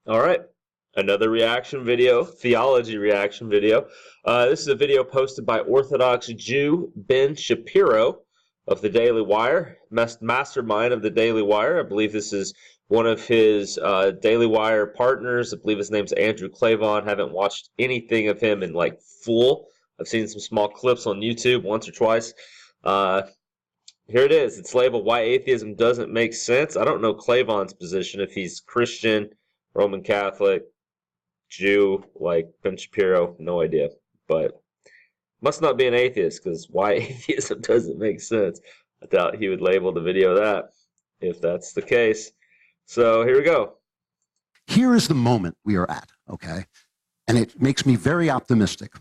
All right. Another reaction video, theology reaction video. This is a video posted by Orthodox Jew Ben Shapiro of the Daily Wire, mastermind of the Daily Wire. I believe this is one of his Daily Wire partners. I believe his name's Andrew Klavan. Haven't watched anything of him in like full. I've seen some small clips on YouTube once or twice. Uh, Here it is. It's labeled Why Atheism Doesn't Make Sense. I don't know Klavan's position, if he's Christian, Roman Catholic, Jew, like Ben Shapiro, no idea. But must not be an atheist, because why atheism doesn't make sense. I doubt he would label the video that, if that's the case. So here we go. Here is the moment we are at, okay? And it makes me very optimistic.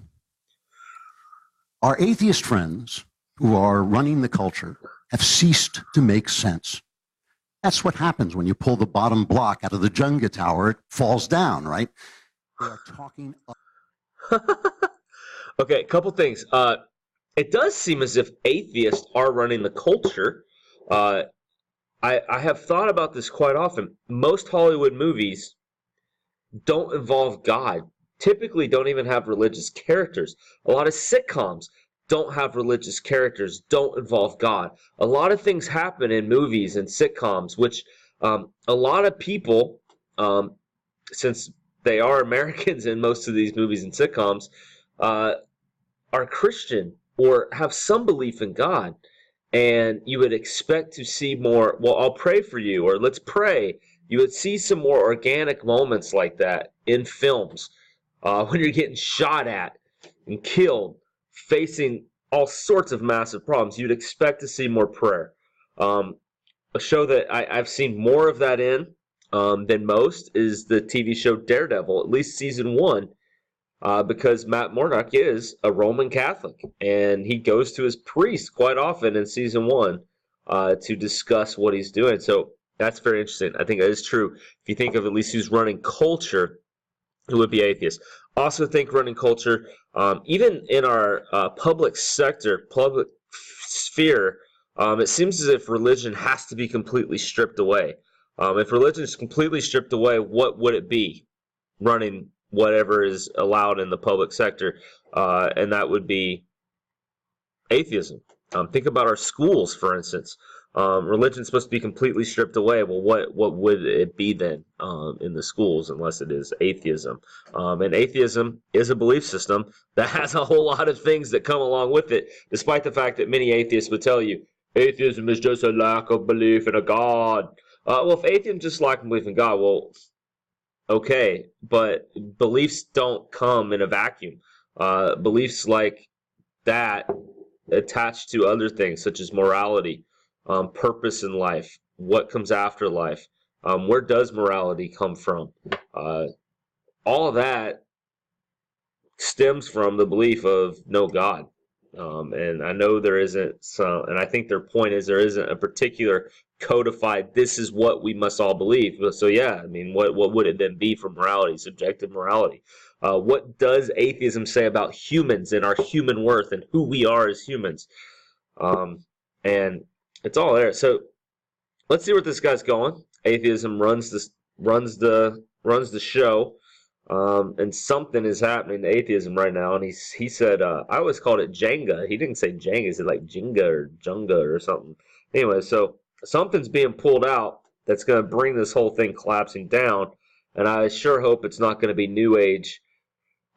Our atheist friends who are running the culture have ceased to make sense. That's what happens when you pull the bottom block out of the Jenga tower. It falls down, right? They are talking. Okay, a couple things. It does seem as if atheists are running the culture. I have thought about this quite often. Most Hollywood movies don't involve God, typically don't even have religious characters. A lot of sitcoms don't have religious characters, don't involve God. A lot of things happen in movies and sitcoms, which a lot of people, since they are Americans in most of these movies and sitcoms, are Christian or have some belief in God. And you would expect to see more, well, I'll pray for you, or let's pray. You would see some more organic moments like that in films when you're getting shot at and killed, facing all sorts of massive problems. You'd expect to see more prayer. A show that I've seen more of that in than most is the TV show Daredevil, at least season one, because Matt Murdock is a Roman Catholic, and he goes to his priest quite often in season one to discuss what he's doing. So that's very interesting. I think that is true. If you think of at least who's running culture, it would be atheists. Also think running culture, even in our public sector, public sphere, it seems as if religion has to be completely stripped away. If religion is completely stripped away, what would it be running whatever is allowed in the public sector? And that would be atheism. Think about our schools, for instance. Religion's supposed to be completely stripped away. Well, what would it be then in the schools unless it is atheism? And atheism is a belief system that has a whole lot of things that come along with it, despite the fact that many atheists would tell you atheism is just a lack of belief in a God. Well, if atheism is just lack of belief in God, well, okay, but beliefs don't come in a vacuum. Beliefs like that attached to other things such as morality, purpose in life, what comes after life, where does morality come from? All of that stems from the belief of no God. And I know there isn't some, and I think their point is there isn't a particular codified, this is what we must all believe. So yeah, I mean, what would it then be for morality, subjective morality? What does atheism say about humans and our human worth and who we are as humans? And it's all there. So let's see where this guy's going. Atheism runs the show, and something is happening to atheism right now. And he said I always called it Jenga. He didn't say Jenga. He said like Jenga or Junga or something. Anyway, so something's being pulled out that's going to bring this whole thing collapsing down. And I sure hope it's not going to be New Age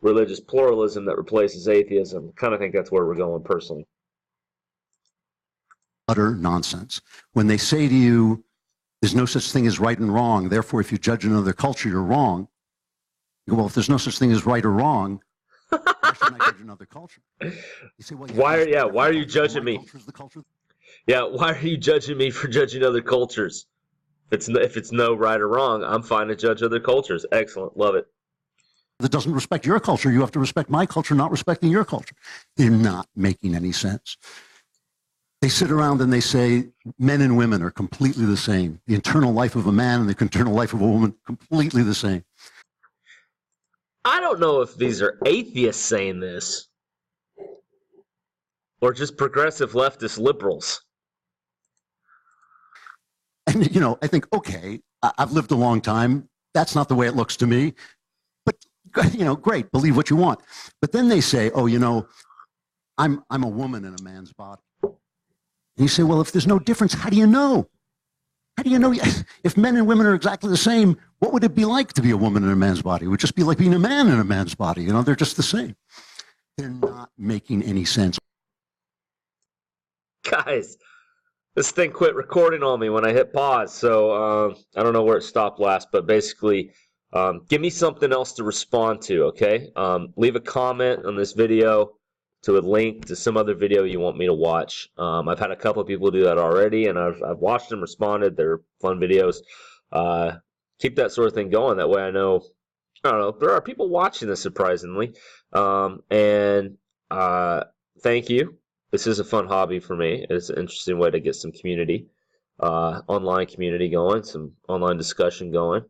religious pluralism that replaces atheism. Kind of think that's where we're going personally. Utter nonsense. When they say to you, there's no such thing as right and wrong, therefore if you judge another culture, you're wrong. You go, well, if there's no such thing as right or wrong, why shouldn't I judge another culture? You say, well, why are you judging me? Yeah, why are you judging me for judging other cultures? If it's no right or wrong, I'm fine to judge other cultures. Excellent, love it. That doesn't respect your culture. You have to respect my culture, not respecting your culture. They're not making any sense. They sit around and they say men and women are completely the same. The internal life of a man and the internal life of a woman, completely the same. I don't know if these are atheists saying this or just progressive leftist liberals. And, you know, I think, okay, I've lived a long time. that's not the way it looks to me. But, great, believe what you want. But then they say, oh, I'm a woman in a man's body. And you say, well, if there's no difference, how do you know? How do you know? If men and women are exactly the same, what would it be like to be a woman in a man's body? It would just be like being a man in a man's body. They're just the same. They're not making any sense. Guys, this thing quit recording on me when I hit pause, so I don't know where it stopped last, but basically, give me something else to respond to, okay? Leave a comment on this video to a link to some other video you want me to watch. I've had a couple of people do that already, and I've watched them, responded. They're fun videos. Keep that sort of thing going. That way I don't know, there are people watching this, surprisingly. And thank you. This is a fun hobby for me. It's an interesting way to get some community, online community going, some online discussion going.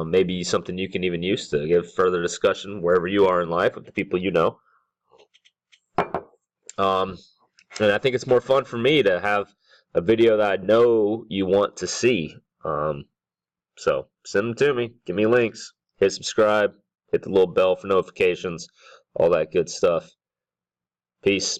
Maybe something you can even use to give further discussion wherever you are in life with the people you know. And I think it's more fun for me to have a video that I know you want to see. So send them to me. Give me links. Hit subscribe. Hit the little bell for notifications. All that good stuff. Peace.